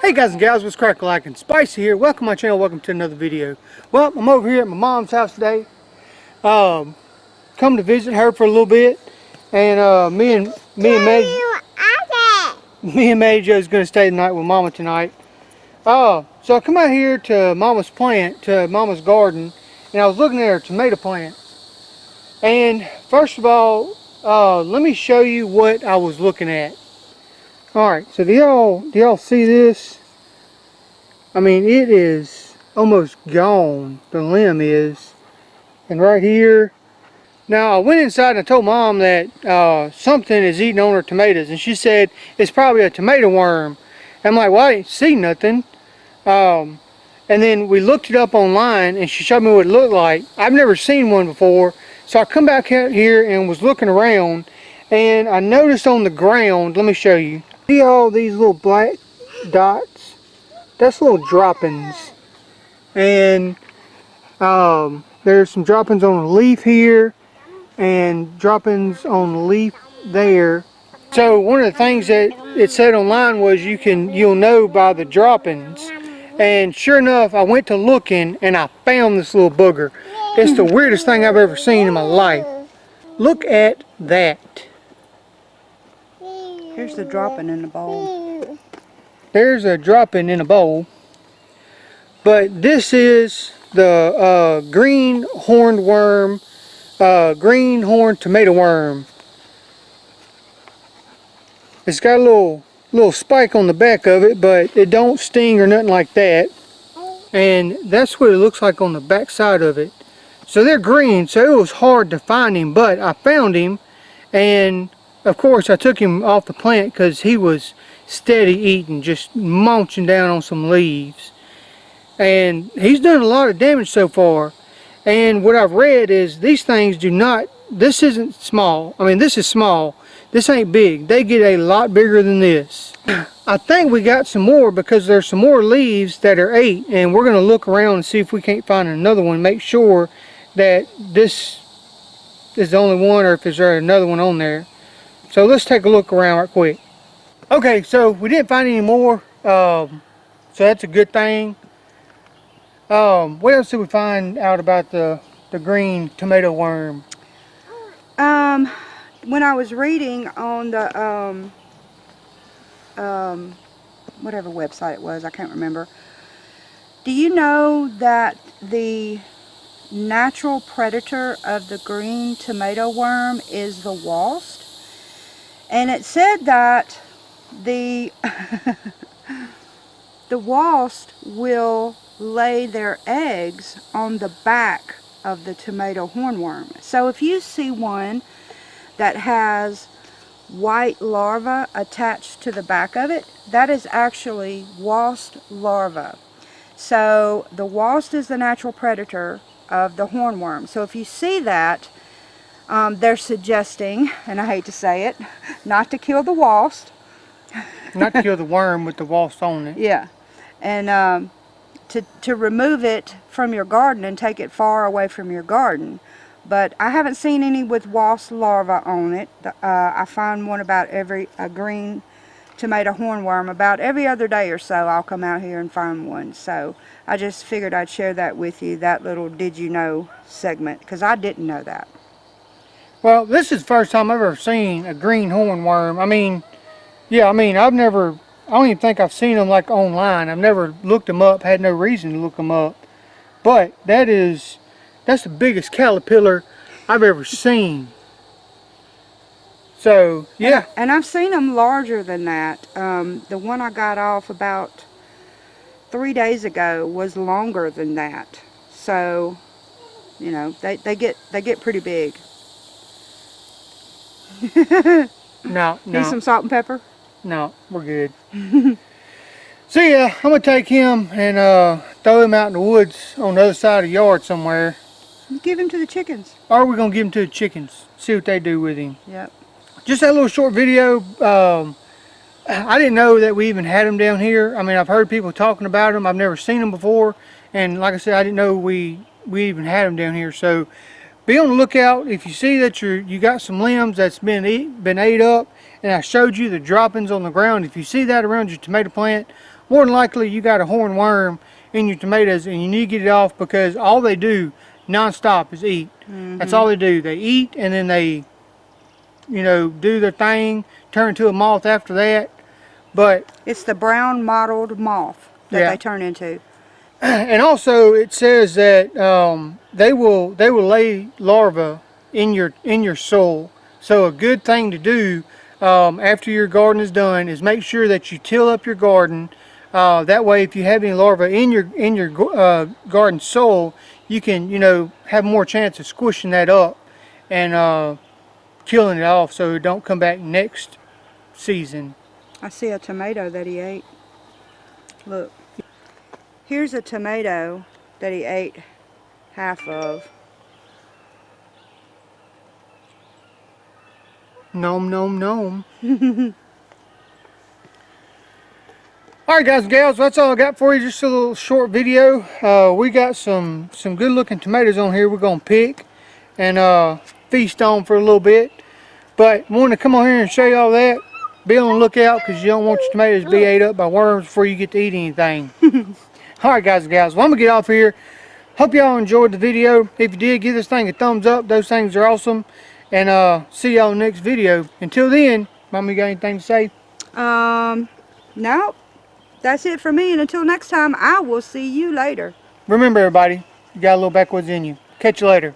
Hey guys and gals, what's crack lacking? Spicy here. Welcome to my channel. Welcome to another video. Well, I'm over here at my mom's house today. Come to visit her for a little bit, and me and Mary Jo's gonna stay the night with Mama tonight. So I come out here to Mama's plant, to Mama's garden, and I was looking at her tomato plant. And first of all, let me show you what I was looking at. Alright, so do y'all see this? I mean, it is almost gone, the limb is. And right here. Now, I went inside and I told Mom that something is eating on her tomatoes. And she said, it's probably a tomato worm. I'm like, well, I didn't see nothing. And then we looked it up online and she showed me what it looked like. I've never seen one before. So I come back out here and was looking around. And I noticed on the ground, let me show you. See all these little black dots? That's little droppings. And there's some droppings on the leaf here and droppings on the leaf there. So one of the things that it said online was you'll know by the droppings. And sure enough, I went to looking and I found this little booger. It's the weirdest thing I've ever seen in my life. Look at that. Here's the dropping in the bowl. There's a dropping in a bowl. But this is the green horned worm, green horned tomato worm. It's got a little spike on the back of it, but it don't sting or nothing like that. And that's what it looks like on the back side of it. So they're green, so it was hard to find him, but I found him. And of course I took him off the plant because he was steady eating, just munching down on some leaves. And he's done a lot of damage so far. And what I've read is these things do not, this isn't small. I mean, this is small. This ain't big. They get a lot bigger than this. I think we got some more because there's some more leaves that are ate. And we're going to look around and see if we can't find another one. Make sure that this is the only one or if there's another one on there. So let's take a look around right quick. Okay, so we didn't find any more. So that's a good thing. What else did we find out about the green tomato worm? When I was reading on the whatever website it was, I can't remember. Do you know that the natural predator of the green tomato worm is the wasp? And it said that the wasp will lay their eggs on the back of the tomato hornworm. So if you see one that has white larvae attached to the back of it, that is actually wasp larvae. So the wasp is the natural predator of the hornworm. So if you see that, they're suggesting, and I hate to say it, not to kill the wasp. Not to kill the worm with the wasp on it. Yeah. And to remove it from your garden and take it far away from your garden. But I haven't seen any with wasp larvae on it. I find one about a green tomato hornworm about every other day or so. I'll come out here and find one. So I just figured I'd share that with you, that little did you know segment, because I didn't know that. Well, this is the first time I've ever seen a green hornworm. I mean, yeah, I mean, I don't even think I've seen them like online. I've never looked them up, had no reason to look them up. But that's the biggest caterpillar I've ever seen. So, yeah. And I've seen them larger than that. The one I got off about 3 days ago was longer than that. So, you know, they get pretty big. No. Need some salt and pepper? No, we're good. So yeah, I'm going to take him and throw him out in the woods on the other side of the yard somewhere. Give him to the chickens. Or we're going to give him to the chickens. See what they do with him. Yep. Just that little short video. I didn't know that we even had them down here. I mean, I've heard people talking about them. I've never seen them before. And like I said, I didn't know we even had them down here. So be on the lookout. If you see that you got some limbs that's been ate up, and I showed you the droppings on the ground, if you see that around your tomato plant, more than likely you got a hornworm in your tomatoes, and you need to get it off, because all they do non-stop is eat. That's all they do. They eat, and then they, you know, do their thing, turn into a moth after that. But it's the brown mottled moth that Yeah. they turn into. and also it says that they will lay larvae in your soil. So a good thing to do after your garden is done is make sure that you till up your garden. That way, if you have any larvae in your garden soil, you can, you know, have more chance of squishing that up and killing it off, so it don't come back next season. I see a tomato that he ate. Look. Here's a tomato that he ate half of. Nom nom nom. Alright guys and gals, that's all I got for you. Just a little short video. We got some good looking tomatoes on here we're going to pick and feast on for a little bit. But I wanted to come on here and show you all that. Be on the lookout, because you don't want your tomatoes to be ate up by worms before you get to eat anything. Alright guys and gals, well, I'm going to get off here. Hope y'all enjoyed the video. If you did, give this thing a thumbs up. Those things are awesome. And see y'all in the next video. Until then, Mama, you got anything to say? No. That's it for me, and until next time, I will see you later. Remember everybody, you got a little backwoods in you. Catch you later.